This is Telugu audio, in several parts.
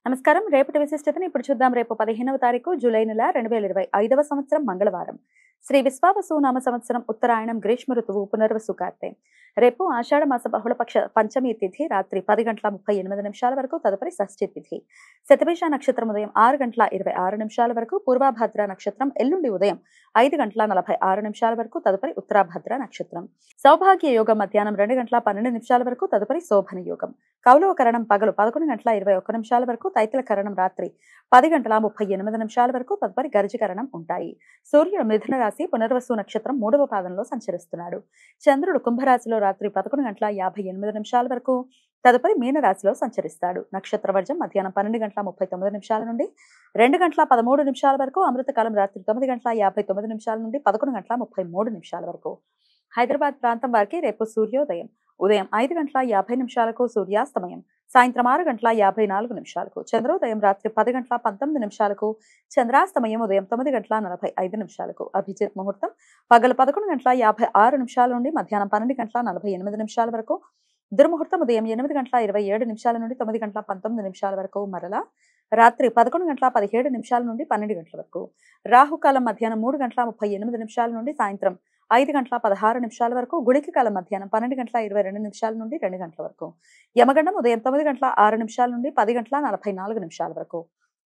నమస్కారం. రేపటి విశిష్టతని ఇప్పుడు చూద్దాం. రేపు 15వ తారీఖు జూలై నెల 2025వ సంవత్సరం మంగళవారం. శ్రీ విశ్వావసు నామ సంవత్సరం ఉత్తరాయణం గ్రీష్మ ఋతువు పునర్వసు కార్తె. రేపు ఆషాఢ మాస బహుళపక్ష పంచమి తిథి రాత్రి 10:38 వరకు, తదుపరి షష్ఠి తిథి. శతభిష నక్షత్రం ఉదయం 6:26 వరకు, పూర్వభద్ర నక్షత్రం ఎల్లుండి ఉదయం 5:46 వరకు, తదుపరి ఉత్తరాభద్ర నక్షత్రం. సౌభాగ్య యోగం మధ్యాహ్నం 2:12 వరకు, తదుపరి శోభన యోగం. కౌలవ కరణం పగలు 11:21 వరకు, తైతల కరణం రాత్రి 10:38 వరకు, తదుపరి గర్జకరణం ఉంటాయి. సూర్యుడు మిథున రాశి పునర్వసు నక్షత్రం 3వ పాదంలో సంచరిస్తున్నాడు. చంద్రుడు కుంభరాశిలో రాత్రి 11:58 వరకు, తదుపరి మీనరాశిలో సంచరిస్తాడు. నక్షత్ర వర్జం మధ్యాహ్నం 12:39 నుండి 2:13 వరకు, అమృతకాలం రాత్రి 9:59 నుండి 11:33 వరకు. హైదరాబాద్ ప్రాంతం వారికి రేపు సూర్యోదయం ఉదయం 5:50 సూర్యాస్తమయం సాయంత్రం 6:54 చంద్రోదయం రాత్రి 10:19 చంద్రాస్తమయం ఉదయం 9:45 అభిజిత్ ముహూర్తం పగలు 11:56 నుండి మధ్యాహ్నం 12:48 వరకు, దుర్ముహూర్తం ఉదయం 8:27 నుండి 9:19 వరకు, మరలా రాత్రి 11:17 నుండి 12 గంటల వరకు. రాహుకాలం మధ్యాహ్నం 3:38 నుండి సాయంత్రం 5:16 వరకు, గుళిక కాలం మధ్యాహ్నం 12:22 నుండి 2 గంటల వరకు. యమగండం ఉదయం 9:06 నుండి 10:44 వరకు.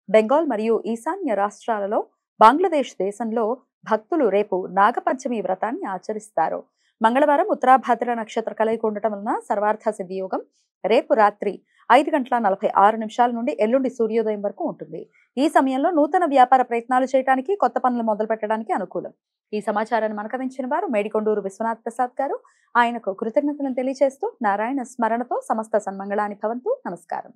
బెంగాల్ మరియు ఈశాన్య రాష్ట్రాలలో బంగ్లాదేశ్ దేశంలో భక్తులు రేపు నాగపంచమి వ్రతాన్ని ఆచరిస్తారు. మంగళవారం ఉత్తరాభద్ర నక్షత్ర కలయిక ఉండటం వలన సర్వార్థ సిద్ధి యోగం రేపు రాత్రి 5:46 నుండి ఎల్లుండి సూర్యోదయం వరకు ఉంటుంది. ఈ సమయంలో నూతన వ్యాపార ప్రయత్నాలు చేయడానికి, కొత్త పనులు మొదలు పెట్టడానికి అనుకూలం. ఈ సమాచారాన్ని మనకందించిన వారు మేడికొండూరు విశ్వనాథ్ ప్రసాద్ గారు. ఆయనకు కృతజ్ఞతలను తెలియజేస్తూ నారాయణ స్మరణతో సమస్త సన్మంగళాని భవంతు. నమస్కారం.